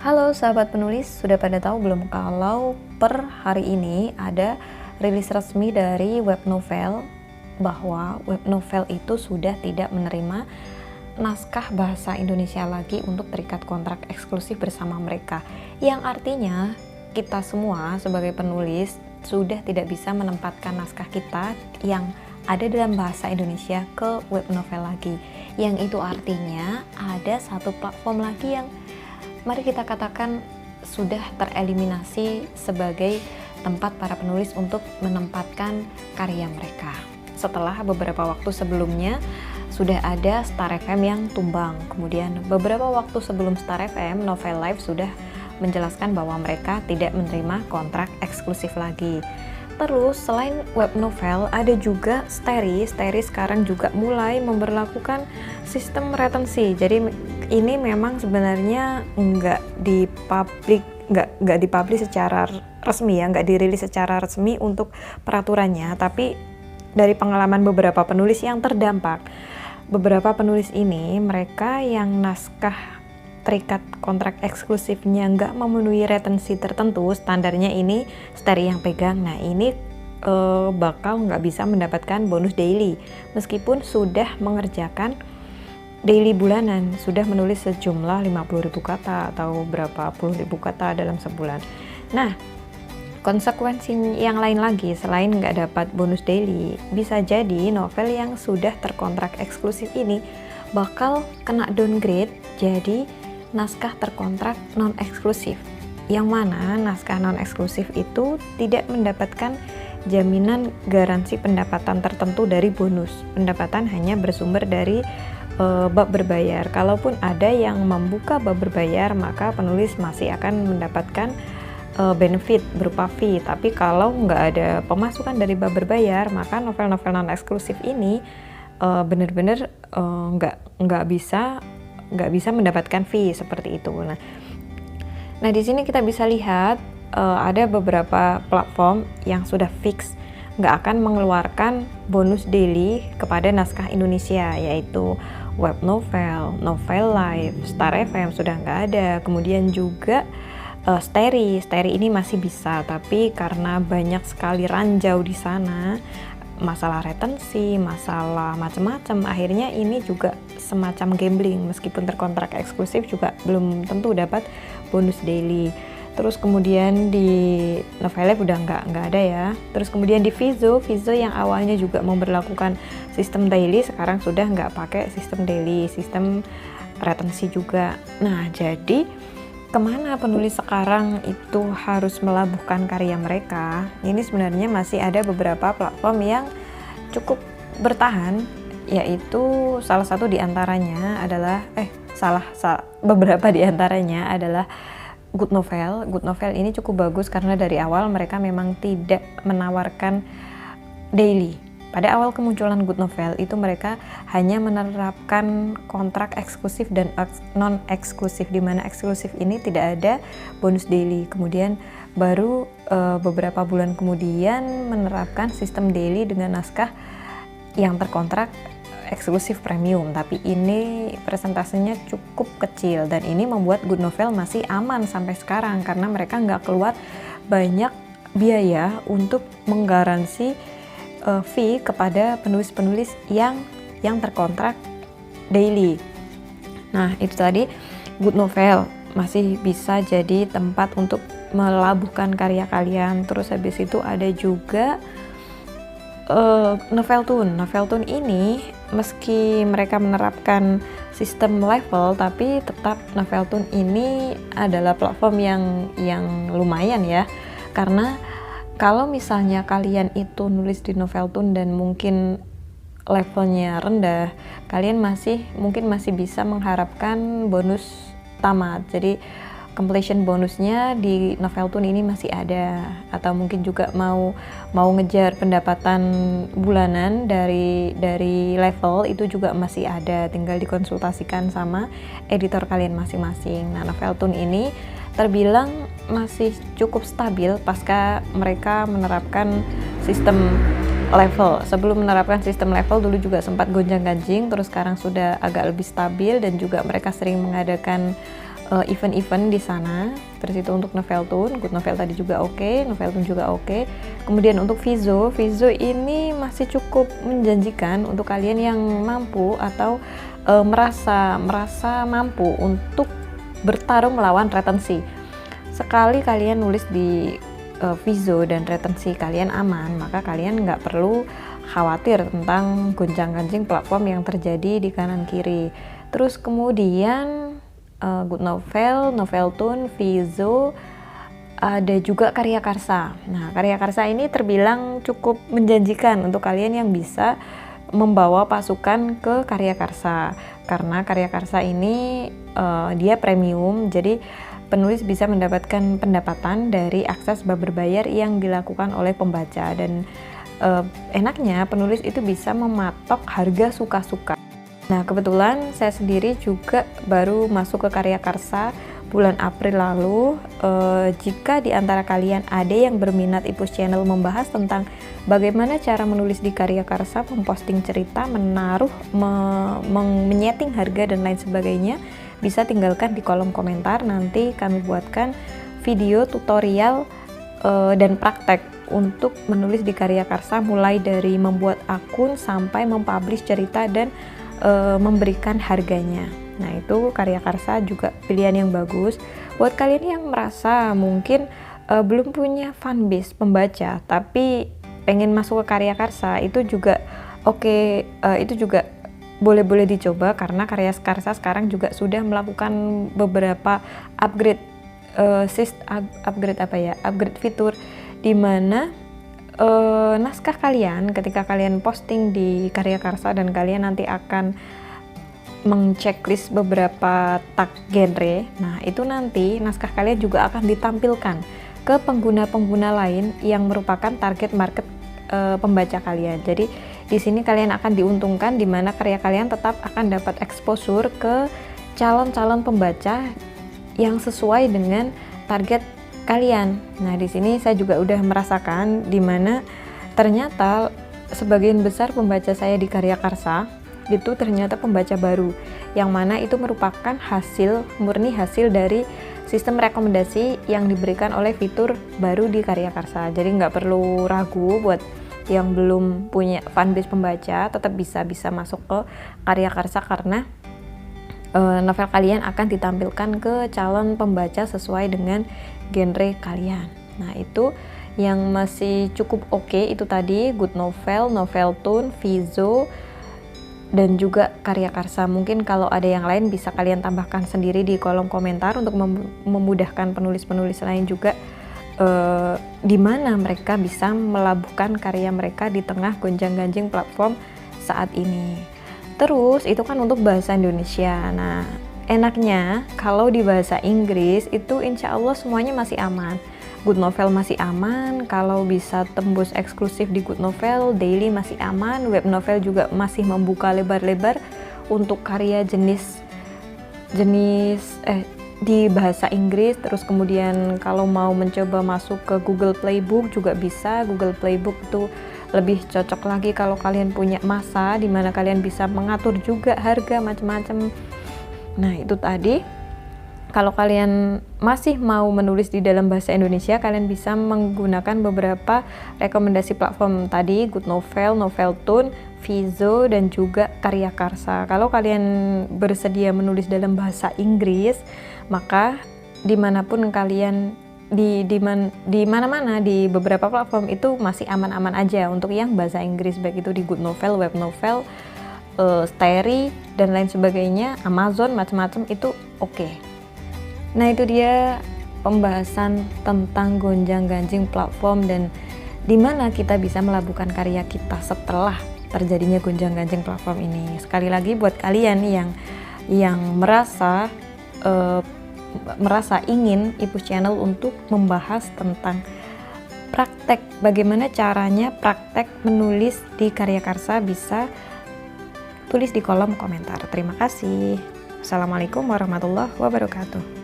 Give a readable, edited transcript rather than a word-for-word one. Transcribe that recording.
Halo sahabat penulis, sudah pada tahu belum kalau per hari ini ada rilis resmi dari web novel bahwa web novel itu sudah tidak menerima naskah bahasa Indonesia lagi untuk terikat kontrak eksklusif bersama mereka. Yang artinya kita semua sebagai penulis sudah tidak bisa menempatkan naskah kita yang ada dalam bahasa Indonesia ke web novel lagi. Yang itu artinya ada satu platform lagi yang mari kita katakan sudah tereliminasi sebagai tempat para penulis untuk menempatkan karya mereka. Setelah beberapa waktu sebelumnya sudah ada Star FM yang tumbang. Kemudian beberapa waktu sebelum Star FM, Novel Live sudah menjelaskan bahwa mereka tidak menerima kontrak eksklusif lagi. Terus selain web novel ada juga Steri sekarang juga mulai memberlakukan sistem retensi. Jadi ini memang sebenarnya nggak dipublish secara resmi ya, nggak dirilis secara resmi untuk peraturannya, tapi dari pengalaman beberapa penulis yang terdampak, beberapa penulis ini mereka yang naskah terikat kontrak eksklusifnya nggak memenuhi retensi tertentu, standarnya ini Steri yang pegang. Nah ini bakal nggak bisa mendapatkan bonus daily meskipun sudah mengerjakan daily bulanan, sudah menulis sejumlah 50.000 kata atau berapa puluh ribu kata dalam sebulan. Nah konsekuensi yang lain lagi selain nggak dapat bonus daily, bisa jadi novel yang sudah terkontrak eksklusif ini bakal kena downgrade jadi naskah terkontrak non-eksklusif, yang mana naskah non-eksklusif itu tidak mendapatkan jaminan garansi pendapatan tertentu dari bonus. Pendapatan hanya bersumber dari bab berbayar. Kalaupun ada yang membuka bab berbayar, maka penulis masih akan mendapatkan benefit berupa fee. Tapi kalau nggak ada pemasukan dari bab berbayar, maka novel-novel non-eksklusif ini benar-benar nggak bisa mendapatkan fee seperti itu. Nah di sini kita bisa lihat ada beberapa platform yang sudah fix nggak akan mengeluarkan bonus daily kepada naskah Indonesia, yaitu web novel, Novel Live, Star FM sudah nggak ada. Kemudian juga Steri ini masih bisa, tapi karena banyak sekali ranjau di sana, masalah retensi, masalah macam-macam, akhirnya ini juga semacam gambling. Meskipun terkontrak eksklusif juga belum tentu dapat bonus daily. Terus kemudian di Novel Live udah nggak ada ya. Terus kemudian di Vizo yang awalnya juga memberlakukan sistem daily, sekarang sudah nggak pakai sistem daily, sistem retensi juga. Nah jadi kemana penulis sekarang itu harus melabuhkan karya mereka? Ini sebenarnya masih ada beberapa platform yang cukup bertahan, yaitu salah satu diantaranya adalah beberapa diantaranya adalah Good Novel. Good Novel ini cukup bagus karena dari awal mereka memang tidak menawarkan daily. Pada awal kemunculan Good Novel itu mereka hanya menerapkan kontrak eksklusif dan non-eksklusif, di mana eksklusif ini tidak ada bonus daily. Kemudian baru beberapa bulan kemudian menerapkan sistem daily dengan naskah yang terkontrak eksklusif premium, tapi ini presentasenya cukup kecil dan ini membuat Good Novel masih aman sampai sekarang karena mereka nggak keluar banyak biaya untuk menggaransi fee kepada penulis-penulis yang terkontrak daily. Nah itu tadi Good Novel masih bisa jadi tempat untuk melabuhkan karya kalian. Terus habis itu ada juga Noveltoon ini meski mereka menerapkan sistem level, tapi tetap Noveltoon ini adalah platform yang lumayan ya, karena kalau misalnya kalian itu nulis di Noveltoon dan mungkin levelnya rendah, kalian mungkin masih bisa mengharapkan bonus tamat. Jadi completion bonusnya di Noveltoon ini masih ada, atau mungkin juga mau ngejar pendapatan bulanan dari level itu juga masih ada, tinggal dikonsultasikan sama editor kalian masing-masing. Nah Noveltoon ini terbilang masih cukup stabil pasca mereka menerapkan sistem level. Sebelum menerapkan sistem level dulu juga sempat gonjang-ganjing, terus sekarang sudah agak lebih stabil dan juga mereka sering mengadakan event-event di sana. Terus itu untuk Noveltoon, Good Novel tadi juga oke, Noveltoon juga oke. Kemudian untuk Vizo ini masih cukup menjanjikan untuk kalian yang mampu atau merasa mampu untuk bertarung melawan retensi. Sekali kalian nulis di Vizo dan retensi kalian aman, maka kalian nggak perlu khawatir tentang gonjang-ganjing platform yang terjadi di kanan kiri. Terus kemudian Good Novel, Noveltoon, Vizo, ada juga Karya Karsa. Nah, Karya Karsa ini terbilang cukup menjanjikan untuk kalian yang bisa membawa pasukan ke Karya Karsa, karena Karya Karsa ini dia premium, jadi penulis bisa mendapatkan pendapatan dari akses bab berbayar yang dilakukan oleh pembaca, dan enaknya penulis itu bisa mematok harga suka-suka. Nah, kebetulan saya sendiri juga baru masuk ke Karya Karsa bulan April lalu. Jika di antara kalian ada yang berminat Ipus Channel membahas tentang bagaimana cara menulis di Karya Karsa, memposting cerita, menaruh, menyeting harga dan lain sebagainya, bisa tinggalkan di kolom komentar. Nanti kami buatkan video tutorial dan praktek untuk menulis di Karya Karsa, mulai dari membuat akun sampai mempublish cerita dan memberikan harganya. Nah, itu Karya Karsa juga pilihan yang bagus buat kalian yang merasa mungkin belum punya fanbase pembaca tapi pengen masuk ke Karya Karsa. Itu juga oke, itu juga boleh dicoba, karena Karya Karsa sekarang juga sudah melakukan beberapa upgrade upgrade fitur, di mana naskah kalian ketika kalian posting di Karya Karsa dan kalian nanti akan mengchecklist beberapa tag genre, nah itu nanti naskah kalian juga akan ditampilkan ke pengguna-pengguna lain yang merupakan target market pembaca kalian. Jadi di sini kalian akan diuntungkan, di mana karya kalian tetap akan dapat exposure ke calon-calon pembaca yang sesuai dengan target kalian. Nah, di sini saya juga udah merasakan di mana ternyata sebagian besar pembaca saya di Karya Karsa itu ternyata pembaca baru, yang mana itu merupakan murni hasil dari sistem rekomendasi yang diberikan oleh fitur baru di Karya Karsa. Jadi nggak perlu ragu buat yang belum punya fanbase pembaca, tetap bisa masuk ke Karya Karsa, karena novel kalian akan ditampilkan ke calon pembaca sesuai dengan genre kalian. Nah, itu yang masih cukup oke, itu tadi Good Novel, Noveltoon, Vizo, dan juga Karya Karsa. Mungkin kalau ada yang lain bisa kalian tambahkan sendiri di kolom komentar untuk memudahkan penulis-penulis lain juga, di mana mereka bisa melabuhkan karya mereka di tengah gonjang-ganjing platform saat ini. Terus itu kan untuk bahasa Indonesia. Nah, enaknya kalau di bahasa Inggris itu insya Allah semuanya masih aman. Good Novel masih aman, kalau bisa tembus eksklusif di Good Novel, daily masih aman, web novel juga masih membuka lebar-lebar untuk karya jenis di bahasa Inggris. Terus kemudian kalau mau mencoba masuk ke Google Playbook juga bisa. Google Playbook itu lebih cocok lagi kalau kalian punya masa di mana kalian bisa mengatur juga harga macam-macam. Nah, itu tadi. Kalau kalian masih mau menulis di dalam bahasa Indonesia, kalian bisa menggunakan beberapa rekomendasi platform tadi, Good Novel, Noveltoon, Vizo, dan juga Karya Karsa. Kalau kalian bersedia menulis dalam bahasa Inggris, maka dimanapun kalian di mana-mana di beberapa platform itu masih aman-aman aja untuk yang bahasa Inggris, baik itu di Good Novel, web novel, Steri, dan lain sebagainya, Amazon, macam-macam itu oke. Nah, itu dia pembahasan tentang gonjang-ganjing platform dan di mana kita bisa melabuhkan karya kita setelah terjadinya gonjang-ganjing platform ini. Sekali lagi buat kalian yang merasa ingin Ipus Channel untuk membahas tentang praktek, bagaimana caranya praktek menulis di Karya Karsa, bisa tulis di kolom komentar. Terima kasih. Assalamualaikum warahmatullahi wabarakatuh.